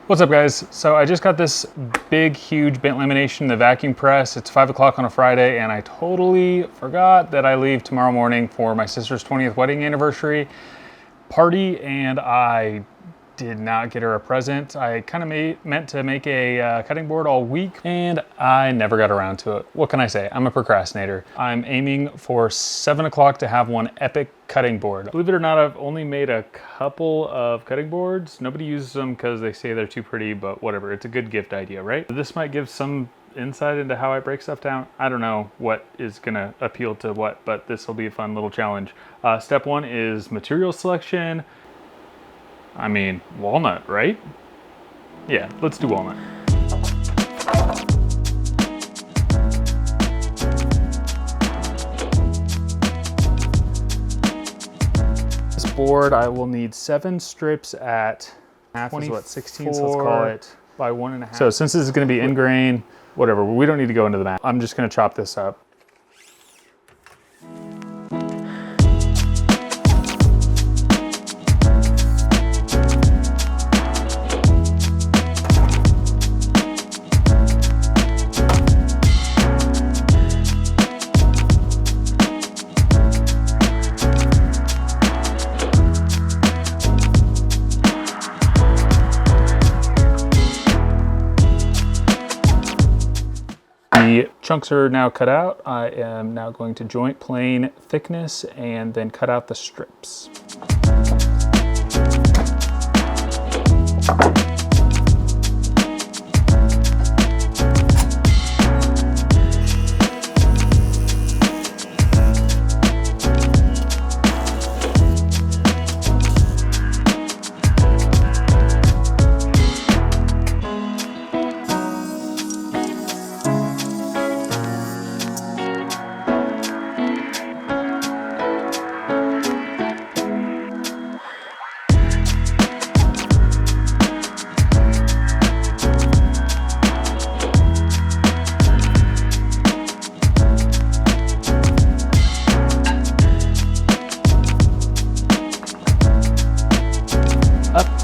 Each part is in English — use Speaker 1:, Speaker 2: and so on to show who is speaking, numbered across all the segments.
Speaker 1: What's up, guys? So I just got this big, huge bent lamination, the vacuum press. It's 5 o'clock on a Friday, and I totally forgot that I leave tomorrow morning for my sister's 20th wedding anniversary party, and I did not get her a present. I kind of meant to make a cutting board all week, and I never got around to it. What can I say? I'm a procrastinator. I'm aiming for 7 o'clock to have one epic cutting board. Believe it or not, I've only made a couple of cutting boards. Nobody uses them because they say they're too pretty, but whatever. It's a good gift idea, right? This might give some insight into how I break stuff down. I don't know what is gonna appeal to what, but this will be a fun little challenge. Step one is material selection. I mean, walnut, right? Yeah, let's do walnut. This board, I will need 7 strips at half is what, 16, so let's call it by 1.5. So since this is gonna be in grain, whatever, we don't need to go into the math. I'm just gonna chop this up. The chunks are now cut out. I am now going to joint plane thickness and then cut out the strips.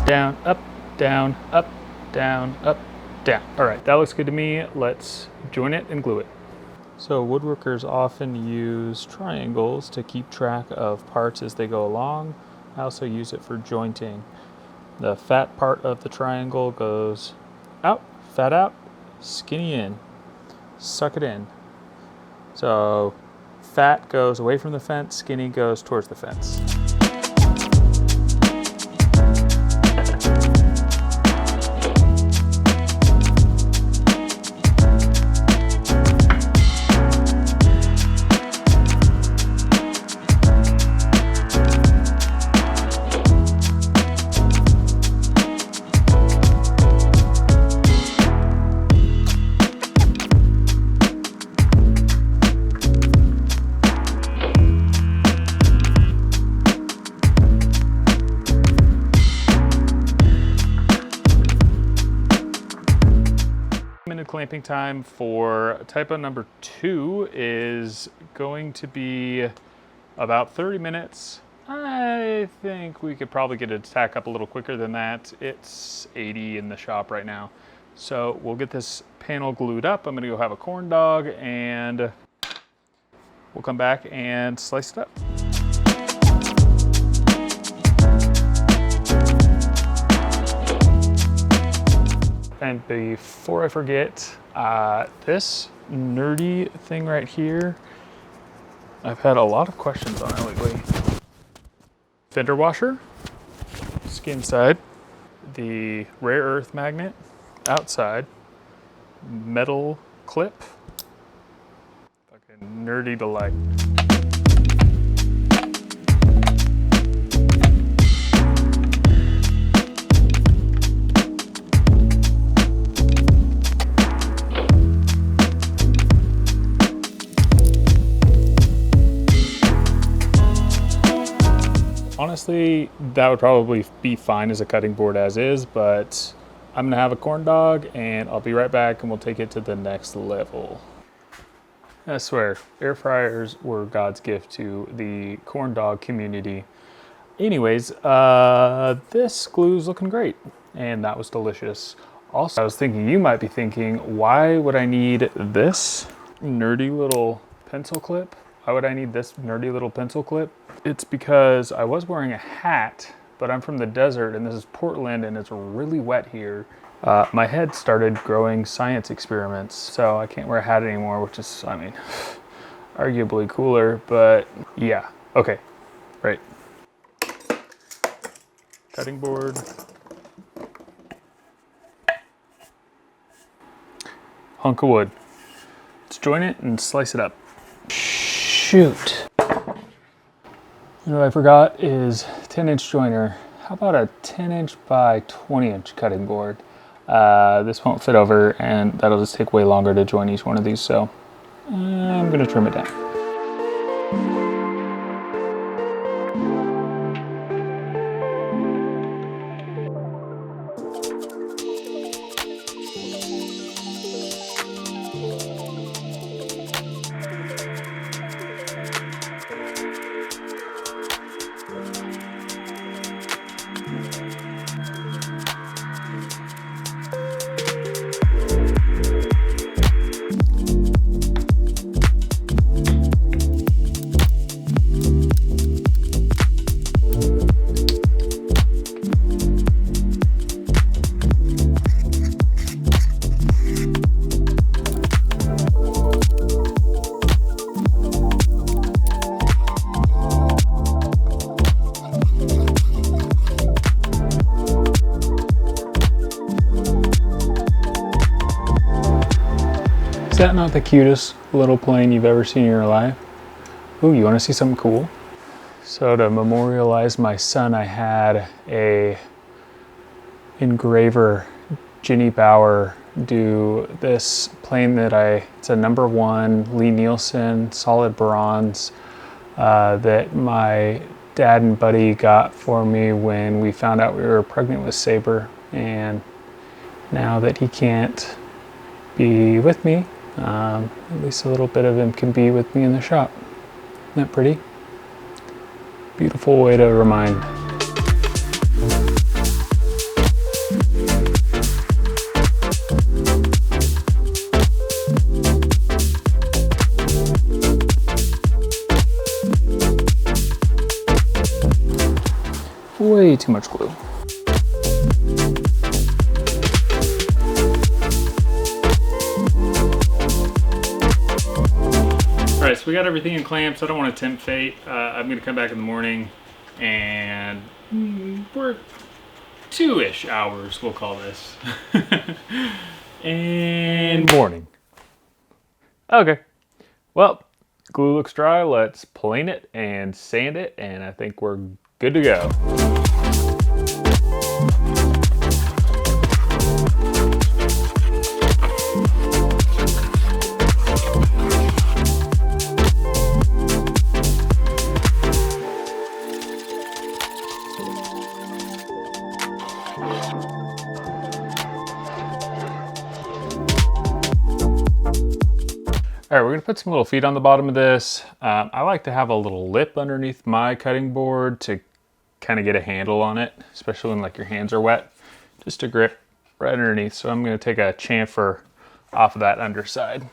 Speaker 1: Down, up, down, up, down, up, down. All right, that looks good to me. Let's join it and glue it. So woodworkers often use triangles to keep track of parts as they go along. I also use it for jointing. The fat part of the triangle goes out, fat out, skinny in. Suck it in. So fat goes away from the fence, skinny goes towards the fence. Minute clamping time for typo number 2 is going to be about 30 minutes. I think we could probably get it to tack up a little quicker than that. It's 80 in the shop right now. So we'll get this panel glued up. I'm gonna go have a corn dog and we'll come back and slice it up. And before I forget, this nerdy thing right here, I've had a lot of questions on it lately. Fender washer, skin side, the rare earth magnet, outside, metal clip, fucking nerdy delight. Honestly, that would probably be fine as a cutting board as is, but I'm gonna have a corn dog and I'll be right back and we'll take it to the next level. I swear, air fryers were God's gift to the corn dog community. Anyways, this glue's looking great. and that was delicious. Also, I was thinking you might be thinking, why would I need this nerdy little pencil clip? Why would I need this nerdy little pencil clip? It's because I was wearing a hat, but I'm from the desert and this is Portland and it's really wet here. My head started growing science experiments, so I can't wear a hat anymore, which is, I mean, arguably cooler, but yeah. Okay, right. Cutting board. Hunk of wood. Let's join it and slice it up. Shoot. You know what I forgot is 10-inch joiner. How about a 10-inch by 20-inch cutting board? This won't fit over and that'll just take way longer to join each one of these, so I'm gonna trim it down. Is that not the cutest little plane you've ever seen in your life? Ooh, you want to see something cool? So to memorialize my son, I had a engraver, Ginny Bauer, do this plane that it's a #1 Lee Nielsen solid bronze that my dad and buddy got for me when we found out we were pregnant with Saber. And now that he can't be with me, at least a little bit of him can be with me in the shop. Isn't that pretty? Beautiful way to remind. Way too much glue. All right, so we got everything in clamps. I don't want to tempt fate. I'm gonna come back in the morning and work 2-ish hours, we'll call this. And morning. Okay, well, glue looks dry. Let's plane it and sand it, and I think we're good to go. All right, we're gonna put some little feet on the bottom of this. I like to have a little lip underneath my cutting board to kind of get a handle on it, especially when like your hands are wet, just to grip right underneath. So I'm gonna take a chamfer off of that underside.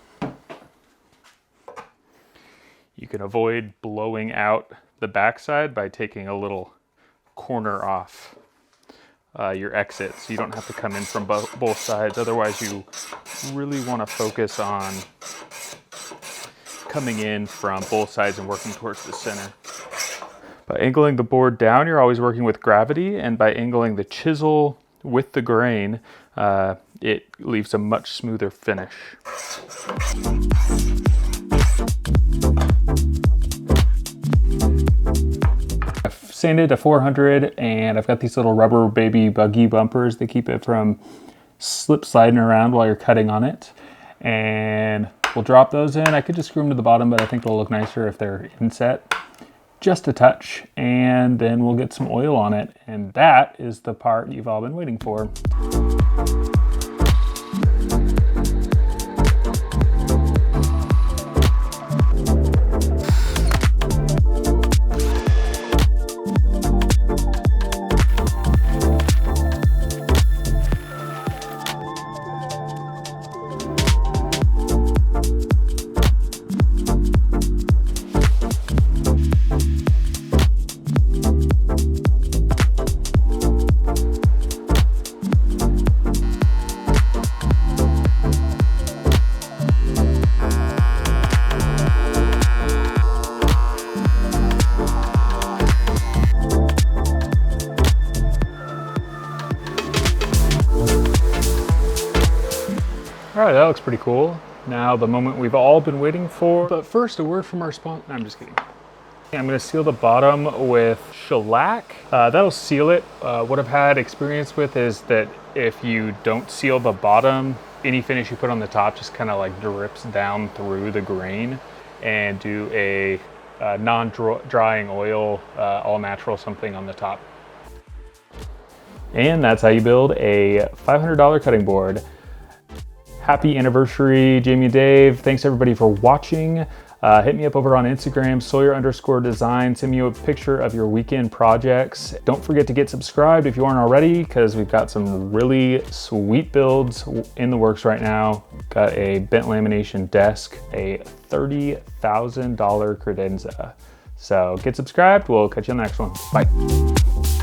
Speaker 1: You can avoid blowing out the backside by taking a little corner off your exit, so you don't have to come in from both sides. Otherwise, you really want to focus on coming in from both sides and working towards the center. By angling the board down, you're always working with gravity, and by angling the chisel with the grain, it leaves a much smoother finish. I've sanded to 400, and I've got these little rubber baby buggy bumpers that keep it from slip sliding around while you're cutting on it. And we'll drop those in. I could just screw them to the bottom, but I think they'll look nicer if they're inset. Just a touch, and then we'll get some oil on it. And that is the part you've all been waiting for. All right, that looks pretty cool. Now the moment we've all been waiting for. But first, a word from our sponsor. No, I'm just kidding. I'm gonna seal the bottom with shellac. That'll seal it. What I've had experience with is that if you don't seal the bottom, any finish you put on the top just kind of like drips down through the grain. And do a non-drying oil, all natural something on the top. And that's how you build a $500 cutting board. Happy anniversary, Jamie and Dave. Thanks everybody for watching. Hit me up over on Instagram, Sawyer_design. Send me a picture of your weekend projects. Don't forget to get subscribed if you aren't already, because we've got some really sweet builds in the works right now. Got a bent lamination desk, a $30,000 credenza. So get subscribed. We'll catch you on the next one. Bye.